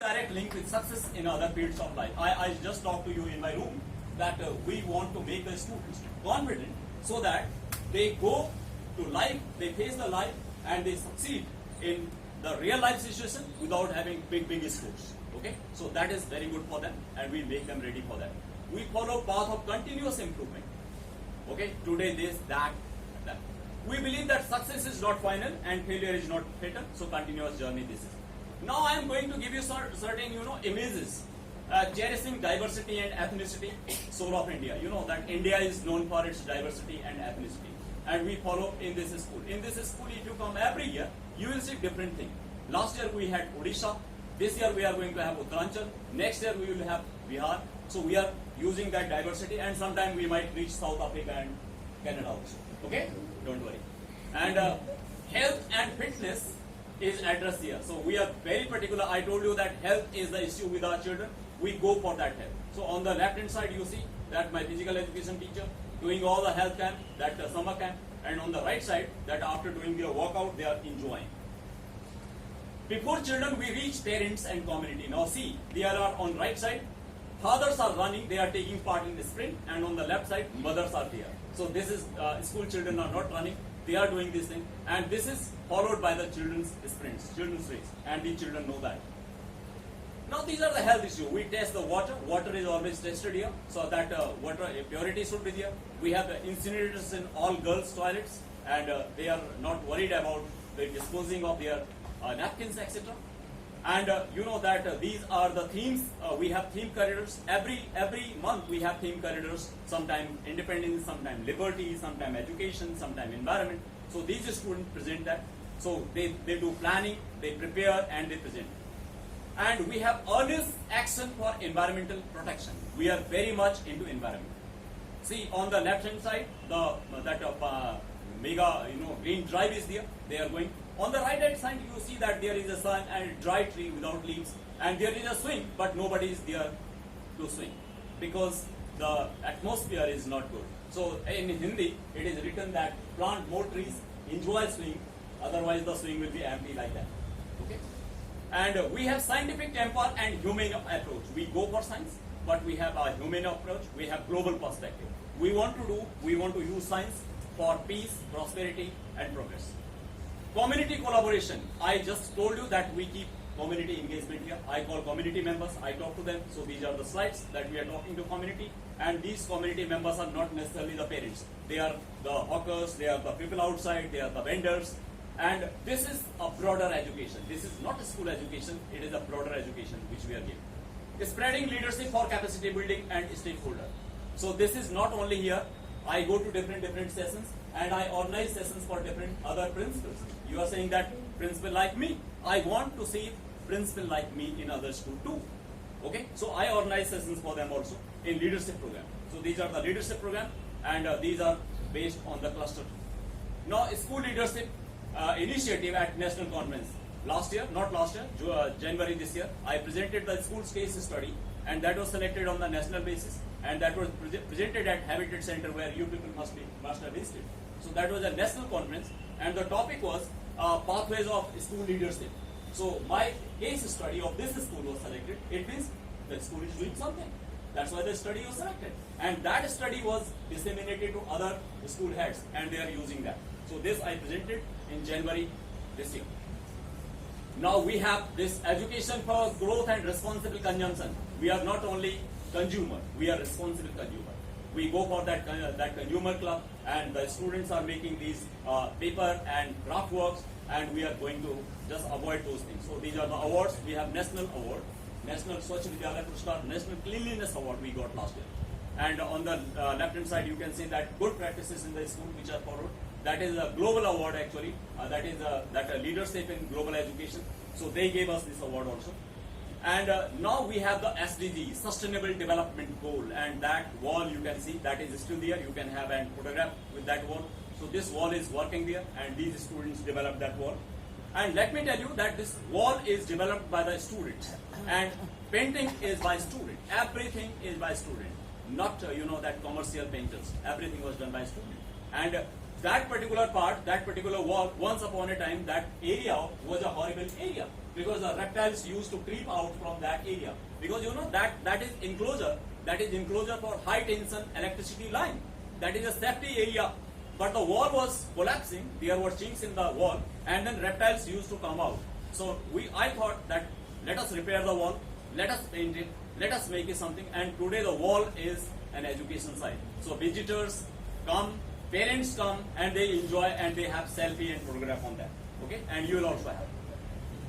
direct link with success in other fields of life. I just talked to you in my room that we want to make the students confident so that they go to life, they face the life, and they succeed in the real life situation without having big scores. Okay, so that is very good for them, and we make them ready for that. We follow path of continuous improvement. Okay, today this, that. We believe that success is not final and failure is not fatal. So continuous journey this is. Now I am going to give you certain images cherishing diversity and ethnicity, soul of India. You know that India is known for its diversity and ethnicity, and we follow in this school. In this school, if you come every year, you will see different things. Last year we had Odisha. This year we are going to have Uttaranchal. Next year we will have Bihar. So we are using that diversity, and sometime we might reach South Africa and Canada also. Okay, don't worry. And health and fitness is addressed here. So we are very particular. I told you that health is the issue with our children. We go for that health. So on the left hand side you see that my physical education teacher doing all the health camp, that summer camp, and on the right side that after doing their workout they are enjoying. Before children we reach parents and community. Now see, there are on right side fathers are running, they are taking part in the sprint, and on the left side mothers are there. So this is school children are not running, they are doing this thing, and this is followed by the children's sprints, children's race, and the children know that. Now these are the health issues. We test the water. Water is always tested here, so that water purity should be there. We have incinerators in all girls' toilets, and they are not worried about the disposing of their napkins, etc. And you know that these are the themes. We have theme corridors. Every month we have theme corridors. Sometime independence, sometime liberty, sometime education, sometime environment. So these students present that. So they do planning, they prepare, and they present. And we have earnest action for environmental protection. We are very much into environment. See on the left hand side, mega green drive is there. They are going. On the right hand side, you see that there is a sun and a dry tree without leaves, and there is a swing, but nobody is there to swing because the atmosphere is not good. So in Hindi, it is written that plant more trees, enjoy swing, otherwise the swing will be empty like that. Okay. And we have scientific temper and humane approach. We go for science, but we have a humane approach. We have global perspective. We want to use science for peace, prosperity, and progress. Community collaboration. I just told you that we keep community engagement here. I call community members. I talk to them. So these are the slides that we are talking to community. And these community members are not necessarily the parents. They are the hawkers. They are the people outside. They are the vendors. And this is a broader education. This is not a school education. It is a broader education which we are giving. Spreading leadership for capacity building and stakeholder. So this is not only here. I go to different sessions and I organize sessions for different other principals. You are saying that principal like me. I want to see principal like me in other school too. Okay, so I organize sessions for them also in leadership program. So these are the leadership program, and these are based on the cluster. Now school leadership initiative at national conference. January this year, I presented the school's case study, and that was selected on the national basis, and that was presented at Habitat Center where you people must have visited. So that was a national conference, and the topic was pathways of school leadership. So my case study of this school was selected. It means the school is doing something. That's why the study was selected, and that study was disseminated to other school heads, and they are using that. So this I presented in January this year. Now we have this education for growth and responsible consumption. We are not only consumer, we are responsible consumer. We go for that consumer club, and the students are making these paper and craft works, and we are going to just avoid those things. So these are the awards. We have national award, National Swachh Vidyalaya Puruskar, National Cleanliness Award we got last year. And on the left hand side you can see that good practices in the school which are followed. That is a global award actually. That is leadership in global education. So they gave us this award also. And now we have the SDG, Sustainable Development Goal, and that wall you can see that is still there. You can have a photograph with that wall. So this wall is working there, and these students developed that wall. And let me tell you that this wall is developed by the students, and painting is by student. Everything is by student, not that commercial painters. Everything was done by student. And that particular part, that particular wall, once upon a time, that area was a horrible area. because the reptiles used to creep out from that area, because you know that is enclosure for high tension electricity line. That is a safety area, but the wall was collapsing, there were chinks in the wall, and then reptiles used to come out. So I thought that let us repair the wall, let us paint it, let us make it something, and today the wall is an education site. So visitors come, parents come, and they enjoy, and they have selfie and photograph on that. Okay, and you will also have.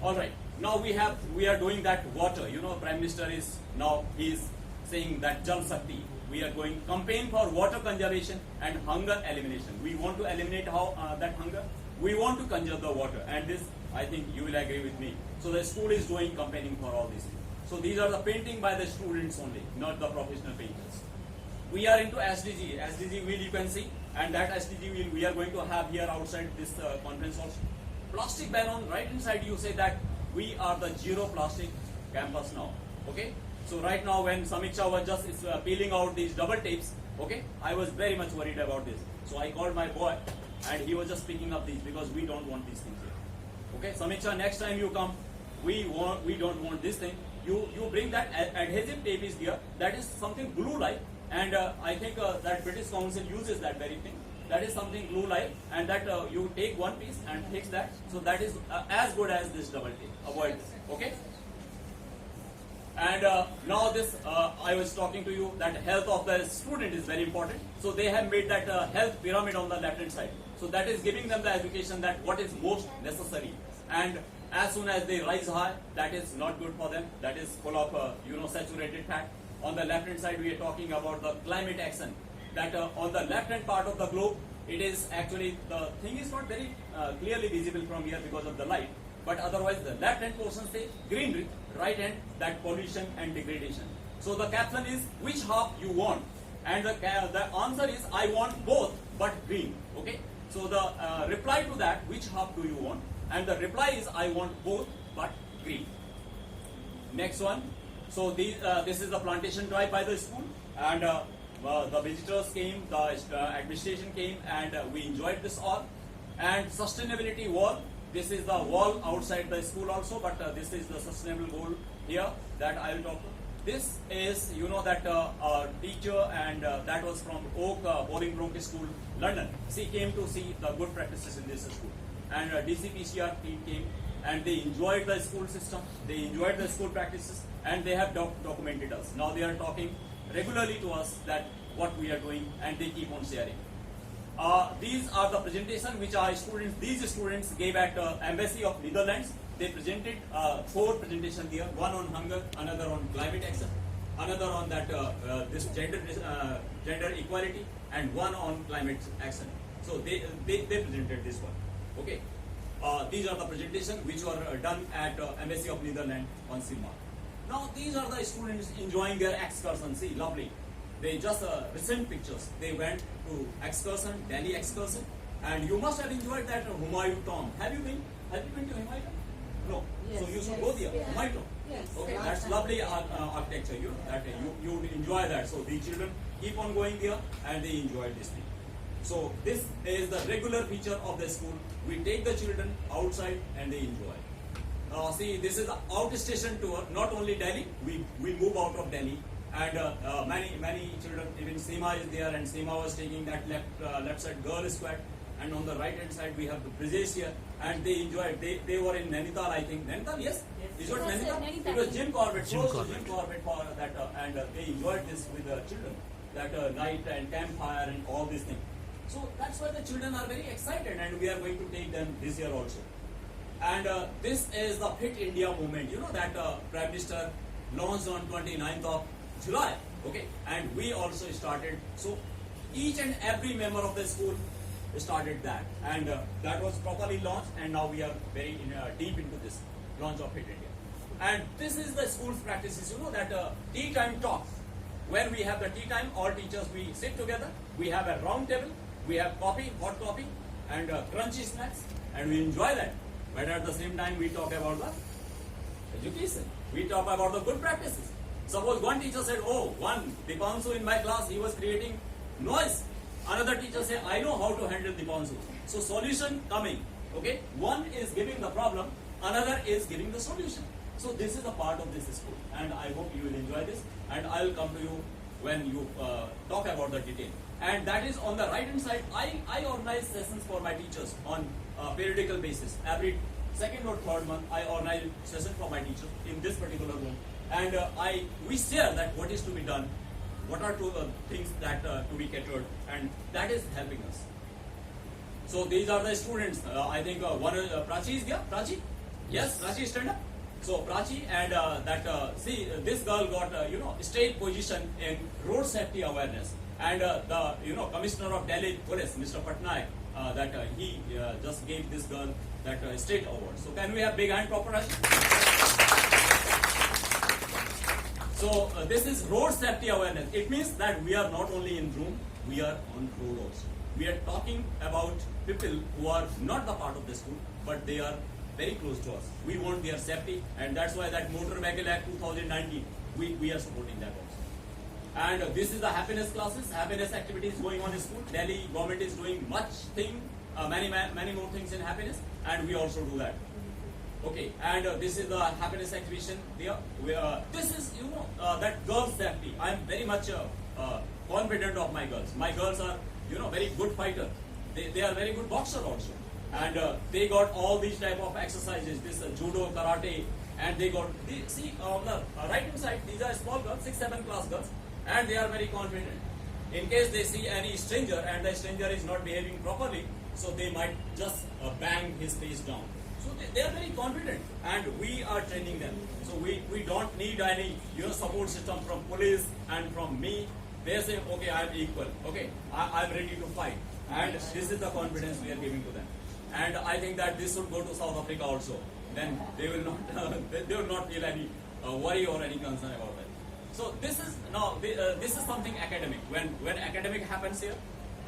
All right. Now we are doing that water. You know, Prime Minister is now saying that Jal Shakti. We are going campaign for water conservation and hunger elimination. We want to eliminate that hunger. We want to conserve the water, and this I think you will agree with me. So the school is doing campaigning for all these things. So these are the painting by the students only, not the professional painters. We are into SDG. SDG wheel you can see, and that SDG wheel we are going to have here outside this conference also. Plastic ban on right inside. You say that we are the zero plastic campus now. Okay. So right now when Samiksha was just peeling out these double tapes, okay, I was very much worried about this. So I called my boy, and he was just picking up these because we don't want these things here. Okay, Samiksha, next time you come, we don't want this thing. You bring that adhesive tape is here. That is something glue-like, and I think that British Council uses that very thing. That is something glue-like, and that you take one piece and fix that. So that is as good as this double tape. Avoid this. Okay. And now this, I was talking to you that health of the student is very important. So they have made that health pyramid on the left hand side. So that is giving them the education that what is most necessary. And as soon as they rise high, that is not good for them. That is full of saturated fat. On the left hand side, we are talking about the climate action. That on the left hand part of the globe, it is actually, the thing is not very clearly visible from here because of the light. But otherwise, the left hand portion say greenery, right hand that pollution and degradation. So the caption is which half you want, and the answer is I want both but green. Okay. So the reply to that, which half do you want, and the reply is I want both but green. Next one. So this is the plantation drive by the school, and the visitors came, the administration came, and we enjoyed this all. And sustainability wall. This is the wall outside the school also, but this is the sustainable goal here that I will talk to. This is, that teacher, and that was from Oak Bolingbroke School, London. She came to see the good practices in this school. And DCPCR team came, and they enjoyed the school system, they enjoyed the school practices, and they have documented us. Now they are talking regularly to us that what we are doing, and they keep on sharing. These are the presentation which these students gave at Embassy of Netherlands. They presented 4 presentations there, one on hunger, another on climate action, another on that this gender equality, and one on climate action. So they presented this one. Okay. These are the presentations which were done at Embassy of Netherlands on Simba. Now these are the students enjoying their excursion. See, lovely. They just recent pictures. They went to excursion, Delhi excursion, and you must have enjoyed that Humayun tomb. Have you been to Humayun? No. Yes, so you should go there. Yes. Humayun tomb. Yes. Okay, that's lovely architecture. You enjoy that. So the children keep on going there, and they enjoy this thing. So this is the regular feature of the school. We take the children outside, and they enjoy. See, this is the outstation tour. Not only Delhi, we move out of Delhi. And many children, even Seema is there, and Seema was taking that left side girl squad, and on the right hand side we have the Brajesh here, and they enjoyed. They were in Nainital, I think. Nainital, yes. Is it Nainital? It was Jim Corbett, close to Jim Corbett for that, and they enjoyed this with the children, that night and campfire and all these things. So that's why the children are very excited, and we are going to take them this year also. And this is the Fit India movement. That Prime Minister launched on 29th of July, okay, and we also started. So each and every member of the school started that, and that was properly launched, and now we are very deep into this launch of Fit India. And this is the school's practices. That tea time talks. When we have the tea time, all teachers we sit together. We have a round table. We have coffee, hot coffee, and crunchy snacks, and we enjoy that. But at the same time, we talk about the education. We talk about the good practices. Suppose one teacher said, one Dipansu in my class, he was creating noise. Another teacher said, I know how to handle Dipansu. So solution coming. Okay, one is giving the problem, another is giving the solution. So this is a part of this school, and I hope you will enjoy this, and I will come to you when you talk about the detail. And that is on the right hand side. I organize sessions for my teachers on periodical basis. Every second or third month, I organize session for my teachers in this particular room, and we share that what is to be done, what are two things that to be catered, and that is helping us. So these are the students. I think one Prachi is there. Prachi, yes, Prachi, stand up. So Prachi and see, this girl got state position in road safety awareness, and the Commissioner of Delhi Police, Mr. Patnaik, he just gave this girl that state award. So can we have big hand, proper Prachi? So this is road safety awareness. It means that we are not only in room, we are on road also. We are talking about people who are not the part of the school, but they are very close to us. We want their safety, and that's why that Motor Vehicle Act 2019, we are supporting that also. And this is the happiness classes, happiness activities going on in school. Delhi government is doing many more things in happiness, and we also do that. Okay, and this is the happiness exhibition there. This is that girls safety. I am very much confident of my girls. My girls are very good fighter. They are very good boxer also, and they got all these type of exercises. This judo, karate, and they got see on the right hand side. These are small girls, 6-7 class girls, and they are very confident. In case they see any stranger and the stranger is not behaving properly, so they might just bang his face down. So they are very confident, and we are training them. So we don't need any support system from police and from me. They say, okay, I am equal. Okay, I am ready to fight, and this is the confidence we are giving to them. And I think that this should go to South Africa also. Then they will not they will not feel any worry or any concern about that. So this is now this is something academic. When academic happens here,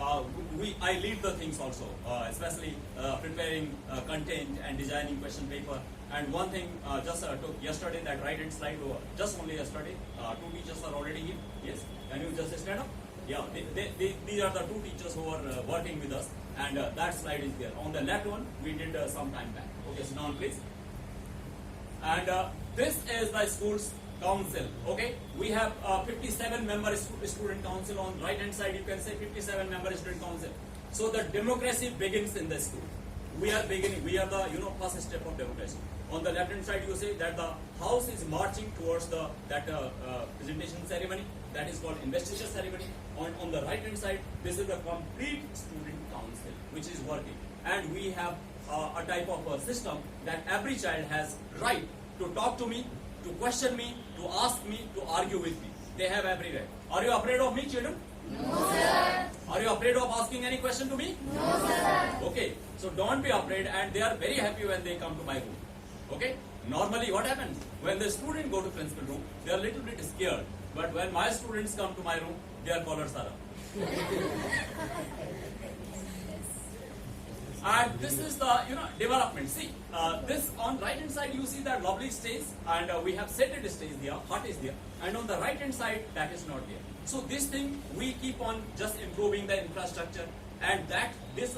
I lead the things also, especially preparing content and designing question paper. And one thing just took yesterday, that right hand slide, just only yesterday, 2 teachers are already here. Yes, can you just stand up? Yeah, these are the 2 teachers who are working with us, and that slide is there. On the left one, we did some time back. Okay, sit down please. And this is the school's council. Okay, we have 57 member student council. On right hand side you can say 57 member student council. So the democracy begins in the school. We are beginning. We are the first step of democracy. On the left hand side you say that the house is marching towards that presentation ceremony, that is called investiture ceremony. On the right hand side, this is the complete student council which is working, and we have a type of a system that every child has right to talk to me, to question me, to ask me, to argue with me. They have every right. Are you afraid of me, children? No, sir. Are you afraid of asking any question to me? No, sir. Okay, so don't be afraid, and they are very happy when they come to my room. Okay, normally what happens when the student go to principal room, they are a little bit scared, but when my students come to my room, their collars are up. And this is the development. See, this on right hand side you see that lovely stage, and we have seated stage there, hut is there, and on the right hand side that is not there. So this thing we keep on just improving the infrastructure, and that this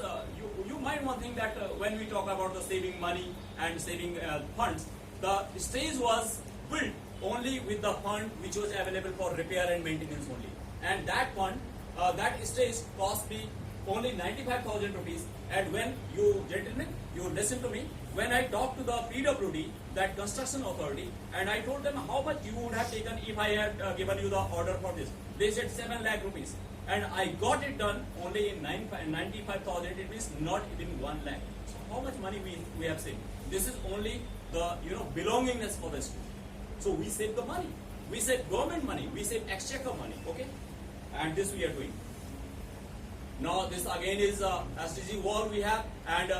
you might want to think that when we talk about the saving money and saving funds, the stage was built only with the fund which was available for repair and maintenance only, and that fund that stage cost me only 95,000 rupees. And when you gentlemen, you listen to me, when I talked to the PWD, that construction authority, and I told them how much you would have taken if I had given you the order for this, they said 7 lakh rupees, and I got it done only in 95,000. It means not even 1 lakh. So how much money we have saved? This is only the belongingness for the school. So we save the money, we save government money, we save exchequer money. Okay, and this we are doing. Now this again is SDG wall we have, and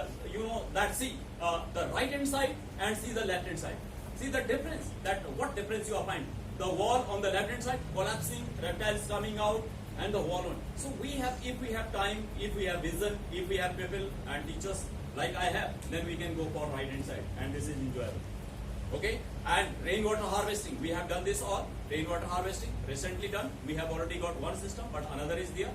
that see the right hand side and see the left hand side. See the difference, that what difference you are finding. The wall on the left hand side collapsing, reptiles coming out, and the wall on. So we have, if we have time, if we have vision, if we have people and teachers like I have, then we can go for right hand side, and this is enjoyable. Okay, and rainwater harvesting, we have done this all. Rainwater harvesting recently done. We have already got one system, but another is there.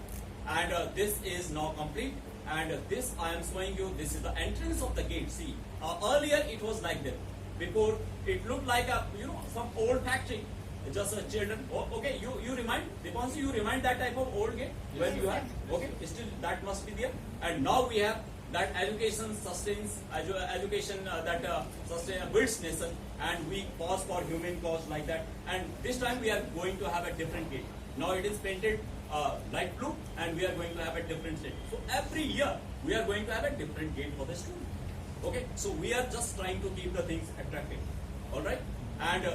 And this is now complete, And this I am showing you, this is the entrance of the gate. See, earlier it was like that. Before it looked like a, some old factory, just children. Okay, you remind, Dipanshi, you remind that type of old gate when you have, okay, still that must be there. And now we have that education sustains, education builds nation, and we pause for human cause like that. And this time we are going to have a different gate. Now it is painted light blue, and we are going to have a different shade. So every year we are going to have a different gate for the student. Okay, so we are just trying to keep the things attractive. All right, and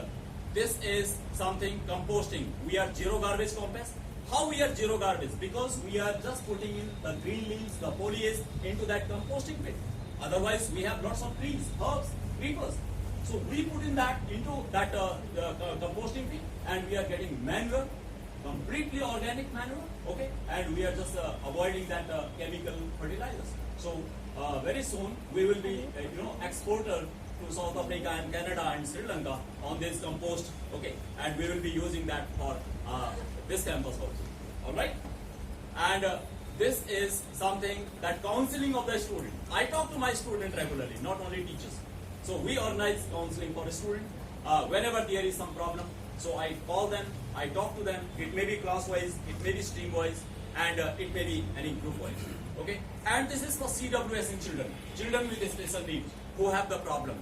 this is something composting. We are zero garbage compass. How we are zero garbage? Because we are just putting in the green leaves, the foliage into that composting pit. Otherwise, we have lots of trees, herbs, creepers. So we put in that into that composting pit, and we are getting manure, completely organic manure. Okay, and we are just avoiding that chemical fertilizers. So very soon we will be, exporter to South Africa and Canada and Sri Lanka on this compost. Okay, and we will be using that for this campus also. All right, and this is something that counseling of the student. I talk to my student regularly, not only teachers. So we organize counseling for a student whenever there is some problem. So I call them, I talk to them. It may be class wise, it may be stream wise, and it may be any group wise. Okay, and this is for CWS in children with special needs who have the problem,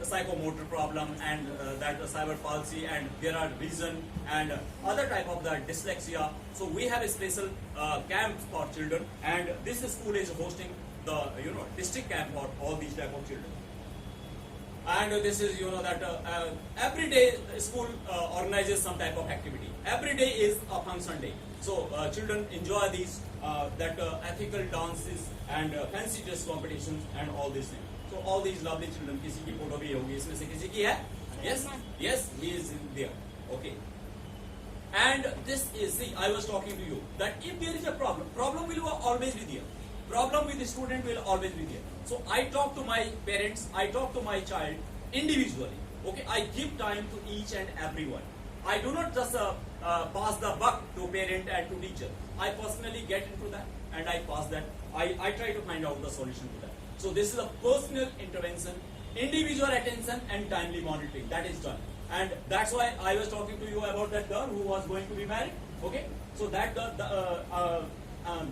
psychomotor problem, and that cerebral palsy, and there are vision and other type of that dyslexia. So we have a special camps for children, and this school is hosting the district camp for all these type of children. And this is that every day school organizes some type of activity. Every day is a function day. So children enjoy these that ethical dances and fancy dress competitions and all these things. So all these lovely children, किसी की photo भी होगी इसमें से किसी की है? Yes, he is there. Okay. And this is, see, I was talking to you that if there is a problem will always be there. Problem with the student will always be there. So I talk to my parents, I talk to my child individually. Okay, I give time to each and everyone. I do not just pass the buck to parent and to teacher. I personally get into that and I pass that. I try to find out the solution to that. So this is a personal intervention, individual attention and timely monitoring. That is done. And that's why I was talking to you about that girl who was going to be married. Okay, so that girl,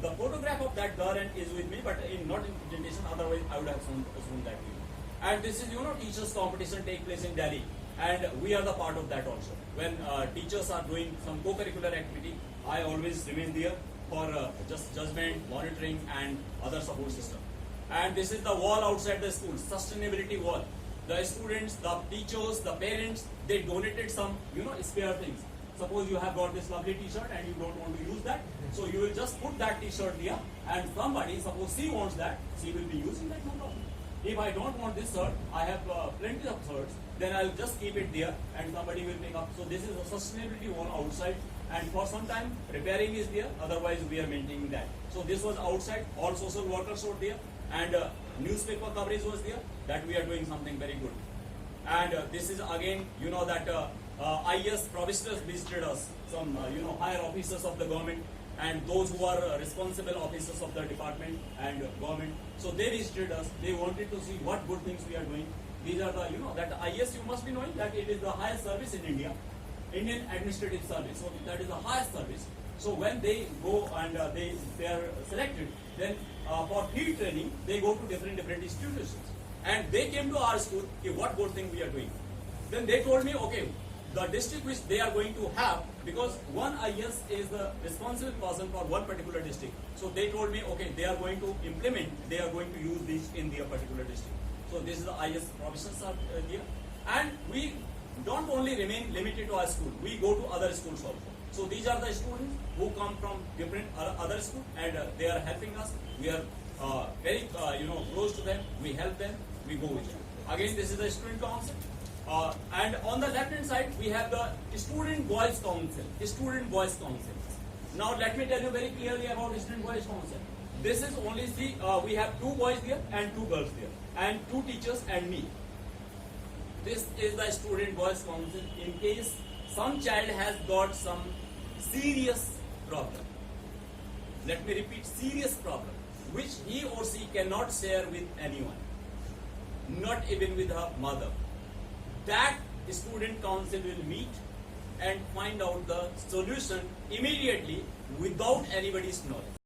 the photograph of that girl is with me, but not in presentation. Otherwise, I would have shown that to you. And this is, teachers' competition take place in Delhi, and we are the part of that also. When teachers are doing some co-curricular activity, I always remain there for just judgment, monitoring, and other support system. And this is the wall outside the school, sustainability wall. The students, the teachers, the parents, they donated some, spare things. Suppose you have got this lovely t-shirt and you don't want to use that, so you will just put that t-shirt there, and somebody, suppose she wants that, she will be using that, no problem. If I don't want this shirt, I have plenty of shirts, then I will just keep it there and somebody will pick up. So this is a sustainability wall outside, and for some time repairing is there, otherwise we are maintaining that. So this was outside, all social workers were there, and newspaper coverage was there, that we are doing something very good. And this is again, that IS provisors visited us, some higher officers of the government, and those who are responsible officers of the department and government. So they visited us. They wanted to see what good things we are doing. These are the, that IS, you must be knowing that it is the highest service in India, Indian Administrative Service. So that is the highest service. So when they go and they are selected, then for field training, they go to different institutions. And they came to our school, okay, what good thing we are doing. Then they told me, okay, the district which they are going to have, because one IS is the responsible person for one particular district. So they told me, okay, they are going to implement, they are going to use this in their particular district. So this is the IS provisions are here. And we don't only remain limited to our school, we go to other schools also. So these are the students who come from different other schools, and they are helping us. We are very close to them, we help them, we go with them. Again, this is the student council. And on the left hand side, we have the Student Voice Council. Student Voice Council. Now let me tell you very clearly about Student Voice Council. This is only, see, we have 2 boys there and 2 girls there, and 2 teachers and me. This is the Student Voice Council in case some child has got some serious problem. Let me repeat, serious problem. which he or she cannot share with anyone, not even with her mother. That student council will meet and find out the solution immediately without anybody's knowledge.